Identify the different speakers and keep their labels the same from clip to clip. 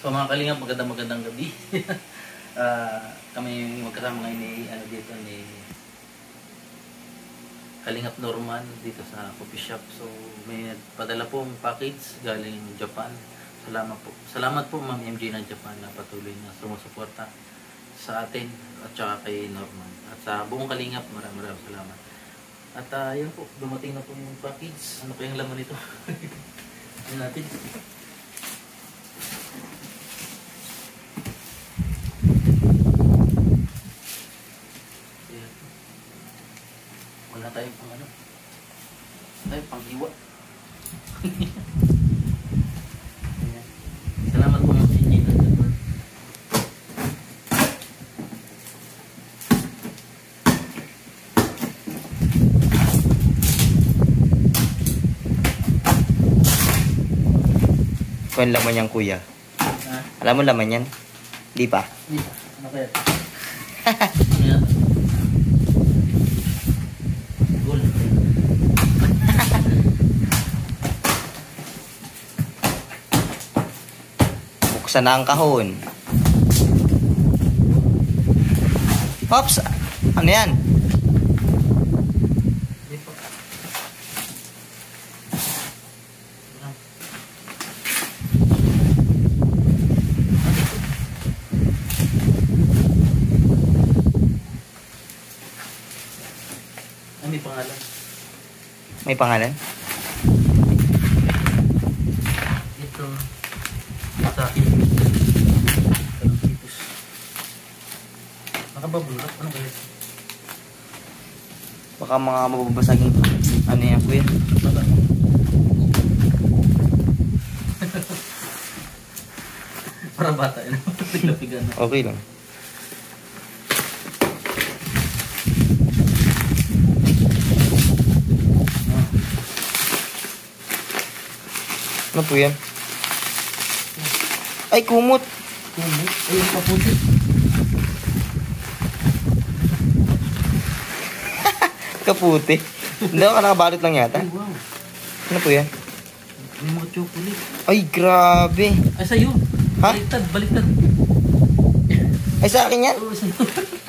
Speaker 1: So mga kalingap, magandang gabi. Kami magkasama ngayon ni dito ni Kalingap Norman dito sa coffee shop. So may padala pong package galing Japan. Salamat po Ma'am MJ ng Japan na patuloy na sumusuporta sa atin at saka kay Norman. At sa buong Kalingap, maraming salamat. At yun po, dumating na po yung package. Ano kayang laman nito? Yan natin. Wala tayong pang ano. Tayo pang hiwa. Salamat po mga sinjita.
Speaker 2: Kung laman yan, kuya. Alam mo laman yan? Di pa?
Speaker 1: Di pa. Ano kaya? Gold.
Speaker 2: Buksan na ang kahon. Pops! Ano yan?
Speaker 1: Di pa. May pangalan.
Speaker 2: May pangalan?
Speaker 1: Ito. Sa akin. Kalungkitos. Nakababulak. Ano kaya?
Speaker 2: Baka mga mababasagin. Ano yan, kuya?
Speaker 1: Baba. Parang bata yun. Piglapigan na.
Speaker 2: Okay lang. Ano po yan? Ay, kumot!
Speaker 1: Kumot? Ayun pa puti.
Speaker 2: Kaputi. Hindi ako nakabalot lang yata.
Speaker 1: Ay, wow.
Speaker 2: Ano po yan?
Speaker 1: May mga chocolate.
Speaker 2: Ay, grabe.
Speaker 1: Ay, sa'yo.
Speaker 2: Ha?
Speaker 1: Baliktad.
Speaker 2: Ay, sa akin yan?
Speaker 1: Oo, sa'yo.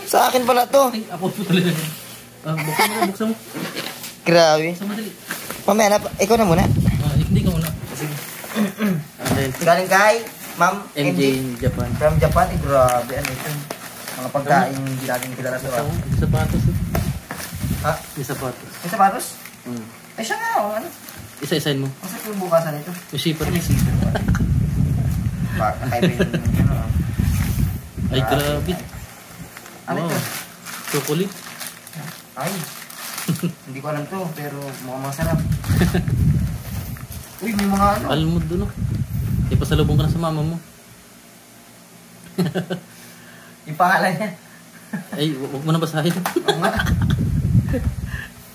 Speaker 2: Sa akin pala to.
Speaker 1: Ay, ako po talaga. Buksan mo.
Speaker 2: Grabe.
Speaker 1: Buksan mo dali.
Speaker 2: Mamaya na, ikaw na muna.
Speaker 1: Hindi ka muna. Sige.
Speaker 2: Galing kay Ma'am
Speaker 1: MJ
Speaker 2: MJ
Speaker 1: in Japan.
Speaker 2: from Japan. Eh, grabe. Ano ito? Mga pagkain hindi natin kilala sa
Speaker 1: May sapatos.
Speaker 2: Ha?
Speaker 1: May sapatos.
Speaker 2: May sapatos?
Speaker 1: Hmm.
Speaker 2: Ay, siya nga. Oh, ano?
Speaker 1: Isa-isain mo.
Speaker 2: Masa yung bukasan ito?
Speaker 1: May shipper.
Speaker 2: Ay, may zipper pa. Baka kakaiba yung ano.
Speaker 1: Ay, grabe.
Speaker 2: Ano ito?
Speaker 1: Chocolate.
Speaker 2: Ay. Hindi ko alam to, pero mukhang masarap. Uy, may mga ano.
Speaker 1: Almond doon. Ipasalubong ka na sa mama mo.
Speaker 2: Yung pangalan niya.
Speaker 1: Ay, huwag mo na basahin.
Speaker 2: Oo nga.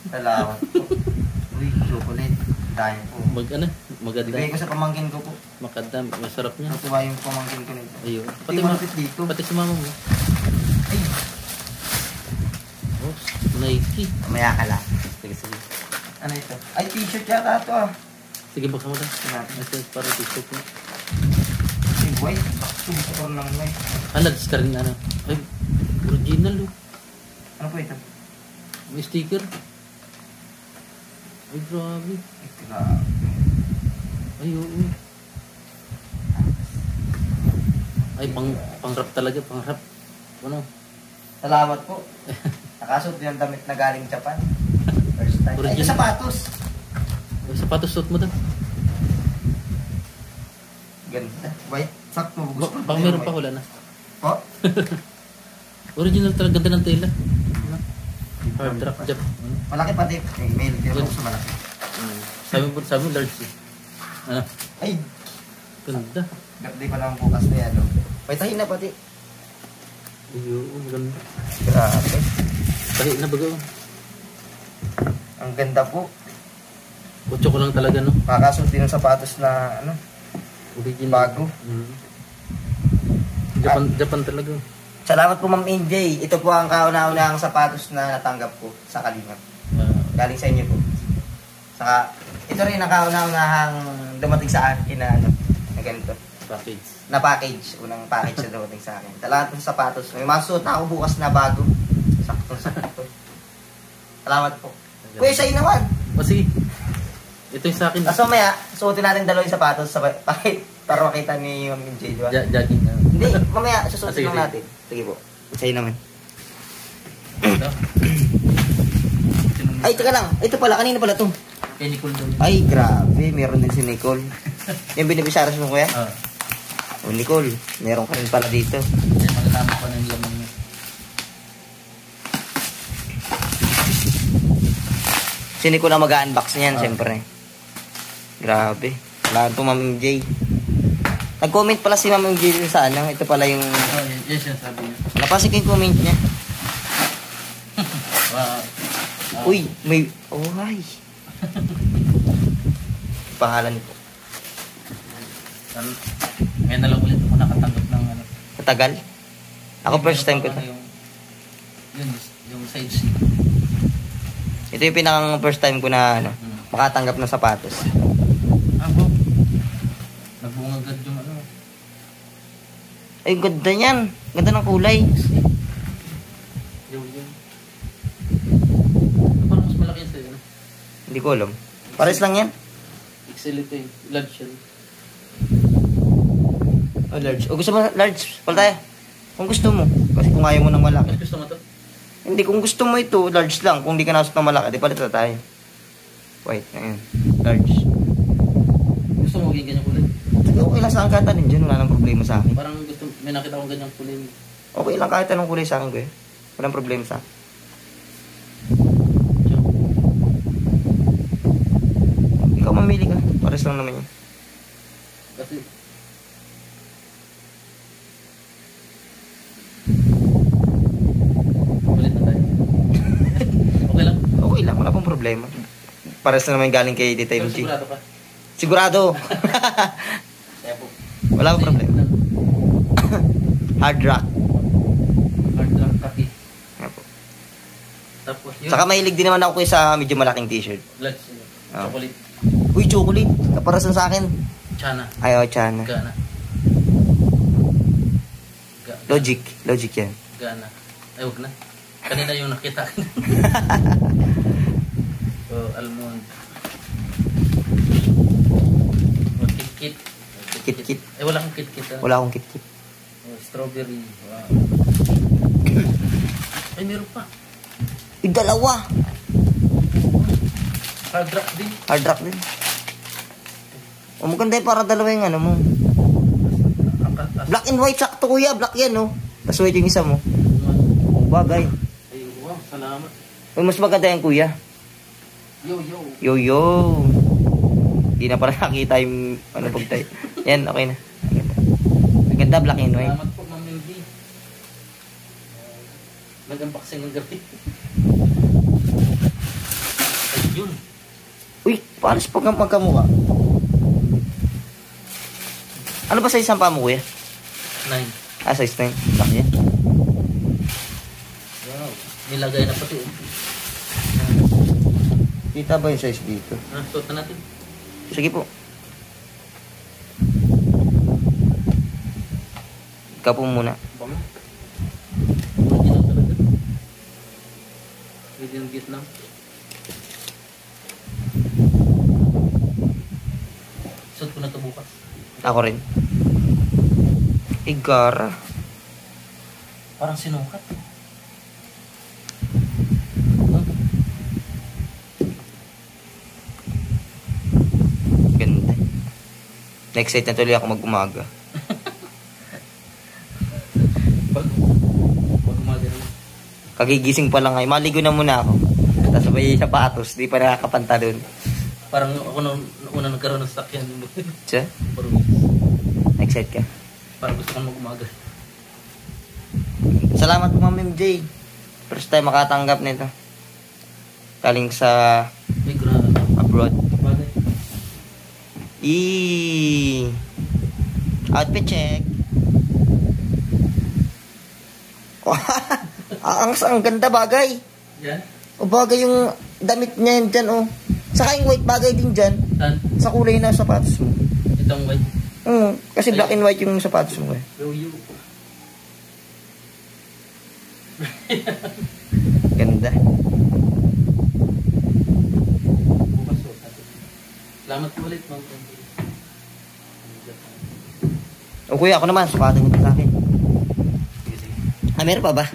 Speaker 2: Salamat po. Uy, chocolate. Dahil po.
Speaker 1: Maganda.
Speaker 2: Bigay ko sa pamangkin ko po.
Speaker 1: Maganda, masarap niya.
Speaker 2: Natuwa yung pamangkin ko nito.
Speaker 1: Ayun.
Speaker 2: Pati malapit dito.
Speaker 1: Pati sa mama mo.
Speaker 2: Ay,
Speaker 1: Oh, Nike.
Speaker 2: mamaya ka lang.
Speaker 1: Sige.
Speaker 2: Ano ito? Ay, t-shirt yata ito ah.
Speaker 1: Sige, buksan mo na.
Speaker 2: Sinabi.
Speaker 1: Ito, parang t-shirt mo.
Speaker 2: Ay, white. Bakso, gusto ko lang white.
Speaker 1: Lads ka rin ano. Ay, original oh.
Speaker 2: Ano po ito?
Speaker 1: May sticker. Ay, grabe.
Speaker 2: Ay, grabe.
Speaker 1: Ay, oo. Ay, pang-rap talaga, pang-rap. Ano?
Speaker 2: Salamat po. Nakasuot yung damit na galing Japan. First time. Ay, ito
Speaker 1: Original.
Speaker 2: sapatos.
Speaker 1: Ay, sapatos suot mo daw.
Speaker 2: Ganda. White. Sakto. Gusto ko
Speaker 1: Baka meron pa, wala na.
Speaker 2: Po?
Speaker 1: Original talaga, ganda ng tela. Ano? Hard rock, Jap.
Speaker 2: Malaki pati. Eh, may lagyan mo sa malaki.
Speaker 1: Sabi mo large eh. Ano?
Speaker 2: Ay,
Speaker 1: Ganda.
Speaker 2: birthday pa naman bukas na yan. No? May tahi na pati.
Speaker 1: Ay, oo, ganda.
Speaker 2: Grabe.
Speaker 1: Tahi na bago.
Speaker 2: Ang ganda po.
Speaker 1: Kutso ko lang talaga, no?
Speaker 2: Makakasuot din ng sapatos na ano,
Speaker 1: Original.
Speaker 2: bago.
Speaker 1: Japan talaga.
Speaker 2: Salamat po Ma'am MJ. Ito po ang kauna-unahang sapatos na natanggap ko sa Kalingap. Galing sa inyo po. Saka, ito rin ang kauna-unahang dumating sa akin na, ano, na ganito.
Speaker 1: package.
Speaker 2: Na package. Unang package na dumating sa akin. Salamat po sa sapatos. May masuot na ako bukas na bago. Sakto. Salamat po. Kuya, sa'yo naman.
Speaker 1: Kasi, ito yung sa akin.
Speaker 2: Tapos mamaya, suotin natin dalawang sapatos sa pakit para makita ni Ma'am MJ, di ba?
Speaker 1: Jogging na.
Speaker 2: Hindi, mamaya susuotin
Speaker 1: sige,
Speaker 2: lang natin. Sige po. Sa'yo naman.
Speaker 1: Ito.
Speaker 2: Ay, teka lang. Ito pala, kanina pala to.
Speaker 1: Kay Nicole doon.
Speaker 2: Ay, grabe. Meron din si Nicole. Yung binibisaras mo, kuya? O, Nicole, meron ka rin pala dito.
Speaker 1: Yan, magkatama pa ng laman niya.
Speaker 2: Si Nicole ang mag-unbox niyan, siyempre. Grabe. Wala ito, Ma'am MJ. Nag-comment pala si Ma'am MJ sa ano. Ito pala yung...
Speaker 1: Yes, yan sabi niya.
Speaker 2: Napasok yung comment niya. Uy, may... Oh, hi. Pangalan ko.
Speaker 1: Ngayon na lang ulit ako nakatanggap ng ano.
Speaker 2: Matagal? Ako first time ko to.
Speaker 1: Yung side seat.
Speaker 2: Ito yung pinakang first time ko na ano, makatanggap ng sapatos.
Speaker 1: Ako. Nagbungagad yung ano.
Speaker 2: Ay, ganda niyan. Ganda ng kulay.
Speaker 1: Yung. Parang mas malaki yun sa'yo.
Speaker 2: Hindi ko alam. Pares lang yan.
Speaker 1: XL ito eh. Large yan.
Speaker 2: Oh, large. O gusto mo large? Pala tayo. Kung gusto mo. Kasi kung ayaw mo ng malaki.
Speaker 1: Mas gusto mo to?
Speaker 2: Hindi, kung gusto mo ito, large lang. Kung di ka nasot ng malaki, di palit na tayo. White, ayan. Large.
Speaker 1: Gusto mo maging ganyang kulay?
Speaker 2: Sige, okay lang sa akin kahit anong dyan. Wala nang problema sa akin.
Speaker 1: Parang gusto, may nakita akong ganyang kulay.
Speaker 2: Okay lang kahit anong kulay sa akin, kuya. Walang problema sa akin. Ikaw mamili ka. Pares lang naman yun.
Speaker 1: Kasi, ulit na tayo. Okay lang?
Speaker 2: Okay lang, wala pong problema. Pares na naman galing kay Tita
Speaker 1: Pero
Speaker 2: MG.
Speaker 1: sigurado ka?
Speaker 2: Sigurado.
Speaker 1: Kaya po.
Speaker 2: Wala pong problema. Hard rock.
Speaker 1: Hard rock kaki.
Speaker 2: Ayan po.
Speaker 1: Tapos yun.
Speaker 2: Saka mahilig din naman ako sa medyo malaking t-shirt.
Speaker 1: Large. Chocolate.
Speaker 2: Uy, chocolate. Kaparasan sa akin.
Speaker 1: Chana.
Speaker 2: Ayaw, Chana.
Speaker 1: Gana.
Speaker 2: Logic. Logic yan.
Speaker 1: Gana. Ay, huwag na. Kanina yung nakita. Oh, almond. Oh, kit-kit.
Speaker 2: Kit-kit.
Speaker 1: Eh, wala akong kit-kit. Ah.
Speaker 2: Wala akong kit-kit.
Speaker 1: Oh, strawberry. Wow. Ay, meron pa.
Speaker 2: Yung dalawa.
Speaker 1: Hard rock din.
Speaker 2: Hard rock din. O, maganda yun para dalawa yung ano mo. Black and white, sakto kuya. Black yan, no? Tapos white yung isa mo. O, bagay.
Speaker 1: Ay, wow, salamat.
Speaker 2: Uy, mas maganda yan, kuya.
Speaker 1: Yo.
Speaker 2: Yo, yo. Hindi na pala nakita yung ano pag tayo. Yan, okay na. Maganda, black and white.
Speaker 1: Salamat po, Ma'am Melby. Nag-unboxing ng gabi. Ayun.
Speaker 2: Uy, paano sa magkamukha? Ano ba sa isang paa mo, kuya?
Speaker 1: 9.
Speaker 2: Ah, size 9. Black yan.
Speaker 1: Wow. Nilagay na pati.
Speaker 2: Kita ba yung size dito?
Speaker 1: Ah, suot na natin.
Speaker 2: Sige po. Ikaw po muna.
Speaker 1: Bango. Original talaga. Made in Vietnam. Suot ko na ito bukas.
Speaker 2: Ako rin. Igara.
Speaker 1: Parang sinukat.
Speaker 2: Ganda. Na-excite na tuloy ako mag-umaga.
Speaker 1: Pag umaga na.
Speaker 2: Kagigising pa lang ngayon. Maligo na muna ako. Tapos may sapatos. Di pa nakakapantalon.
Speaker 1: Parang ako na una nagkaroon ng sakyan.
Speaker 2: Siya?
Speaker 1: Parang
Speaker 2: Na-excite ka?
Speaker 1: gusto kong mag-umaga.
Speaker 2: Salamat po, Ma'am MJ. First time makatanggap nito. Galing sa
Speaker 1: May grana.
Speaker 2: abroad.
Speaker 1: Bagay.
Speaker 2: Outfit check. Ang ganda bagay.
Speaker 1: Yan?
Speaker 2: O bagay yung damit niya yan dyan, oh. Saka yung white bagay din dyan.
Speaker 1: Saan?
Speaker 2: Sa kulay na sapatos mo.
Speaker 1: Itong white.
Speaker 2: Kasi black and white yung sapatos mo eh.
Speaker 1: Yo.
Speaker 2: Ganda.
Speaker 1: Bukas po. Salamat po ulit, Ma'am MJ.
Speaker 2: O kuya, ako naman, sukatin mo sa akin.
Speaker 1: Sige.
Speaker 2: Ah, meron pa ba?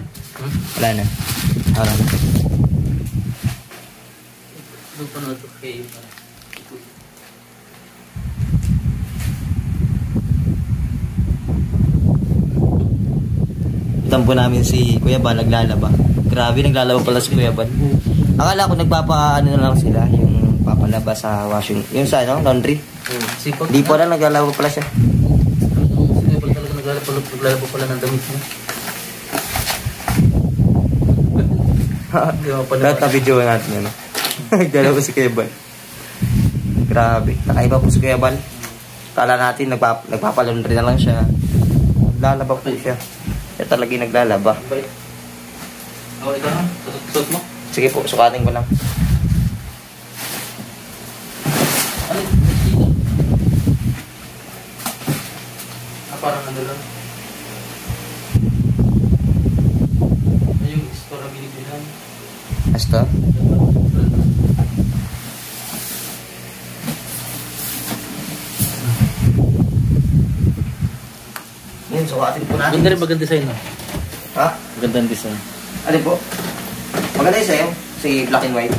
Speaker 2: Wala na. Wala na.
Speaker 1: Doon pa na ito kayo.
Speaker 2: Itampo namin si Kuya Bal, naglalaba. Grabe, naglalaba pala si Kuya Bal. Akala ko nagpapaano na lang sila, yung papalaba sa washing, yung sa ano, laundry.
Speaker 1: Sipag.
Speaker 2: Di pa lang, naglalaba pala siya.
Speaker 1: Sipag talaga naglalaba pala ng damit mo. Di ba pa
Speaker 2: Lahat na video natin yun. Naglalaba si Kuya Bal. Grabe, nakaiba po si Kuya Bal. Kala natin, nagpapalaundry na lang siya. Naglalaba po siya. Siya talaga yung naglalaba.
Speaker 1: Balik. Oh, ikaw na. Suot mo.
Speaker 2: Sige po, sukatin ko lang.
Speaker 1: Ano yung parang ano lang. Ano yung store na binibilan?
Speaker 2: Basta? Yun, sukatin po natin.
Speaker 1: Maganda rin maganda design, no?
Speaker 2: Ha?
Speaker 1: Magandang design.
Speaker 2: Alin po? Maganda yung sa'yo, si black and white.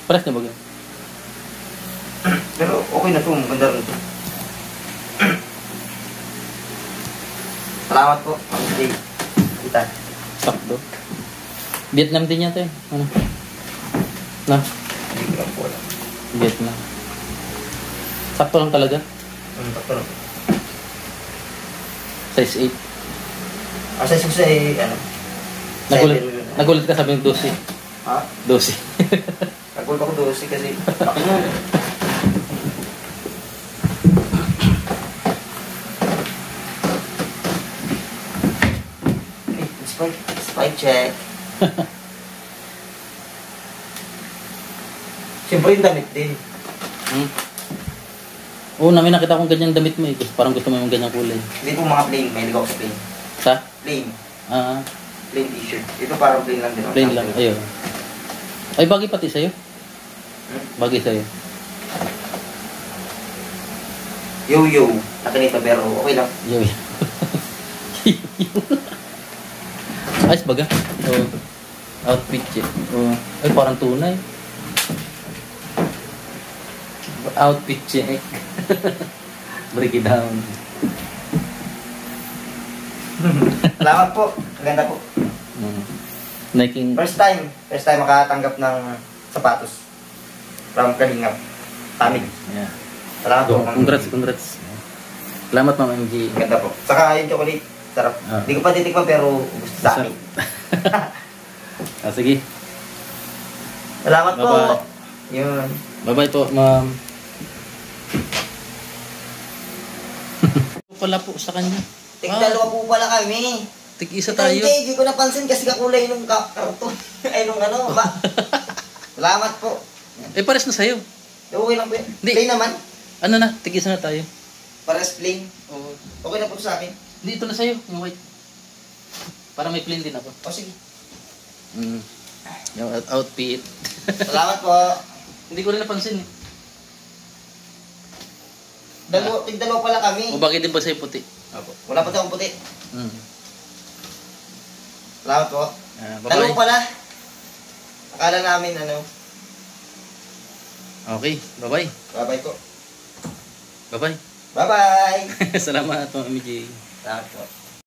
Speaker 1: Paras na baga.
Speaker 2: Pero okay na to, maganda rin to. Salamat po, Ma'am Jay. Kita.
Speaker 1: Sakto. Vietnam din yata eh. Ano? Na?
Speaker 2: Hindi ko lang po alam.
Speaker 1: Vietnam. Sakto lang talaga.
Speaker 2: Takto lang.
Speaker 1: Size 8.
Speaker 2: Sa susa eh, ano?
Speaker 1: Nagulat ka sabi ng 12.
Speaker 2: Ha?
Speaker 1: 12.
Speaker 2: Nagulat ako 12 kasi ako nun. Spike check. Siyempre yung damit din.
Speaker 1: Oo, namin nakita kong ganyang damit mo eh. Parang gusto mo yung ganyang kulay.
Speaker 2: Hindi po mga plain, may ligaw sa plain.
Speaker 1: Sa?
Speaker 2: Plain.
Speaker 1: Ah,
Speaker 2: Plain t-shirt. Ito parang plain lang din.
Speaker 1: plain lang. Ayun. Ay, bagay pati sa'yo. Bagay sa'yo.
Speaker 2: Yo-yo. Nakinita pero okay lang.
Speaker 1: Yo. Ayos baga. Oh. Outfit check. Oh. Ay, parang tunay. Outfit check. Break it down.
Speaker 2: Salamat po. Maganda po.
Speaker 1: Nike.
Speaker 2: First time makatanggap ng sapatos. From Kalingap. Tamig.
Speaker 1: Yeah.
Speaker 2: Salamat po. Ma'am.
Speaker 1: Congrats. Salamat, Ma'am MG.
Speaker 2: Maganda po. Saka yung chocolate. Sarap.
Speaker 1: Ah.
Speaker 2: Hindi ko pa titikman pero gusto sa akin.
Speaker 1: Sige.
Speaker 2: Salamat po.
Speaker 1: Bye-bye.
Speaker 2: Yun.
Speaker 1: Bye-bye po, Ma'am. Pala po sa kanya.
Speaker 2: Tigdalawa po pala kami.
Speaker 1: Tig-isa
Speaker 2: Ito,
Speaker 1: tayo.
Speaker 2: Hindi ko napansin kasi kakulay nung karton. Ay, nung ano, ba? Salamat po.
Speaker 1: Eh, pares na sa'yo.
Speaker 2: Okay lang po yun.
Speaker 1: Hindi.
Speaker 2: Plain naman.
Speaker 1: Ano na, tig-isa na tayo.
Speaker 2: Pares plain.
Speaker 1: Oo.
Speaker 2: Okay na po sa akin.
Speaker 1: Dito na sa'yo, yung white. Para may plain din ako.
Speaker 2: O sige.
Speaker 1: Yung outfit.
Speaker 2: Salamat po.
Speaker 1: Hindi ko rin napansin eh.
Speaker 2: Tigdalawa pala kami.
Speaker 1: O bakit din ba sa'yo puti?
Speaker 2: Opo. Wala pa tayong puti. Salamat po.
Speaker 1: Bye-bye.
Speaker 2: Dalawa pala. Akala namin ano.
Speaker 1: Okay, bye-bye.
Speaker 2: Bye-bye po.
Speaker 1: Bye-bye.
Speaker 2: Bye-bye.
Speaker 1: Salamat, Ma'am MJ.
Speaker 2: Salamat po.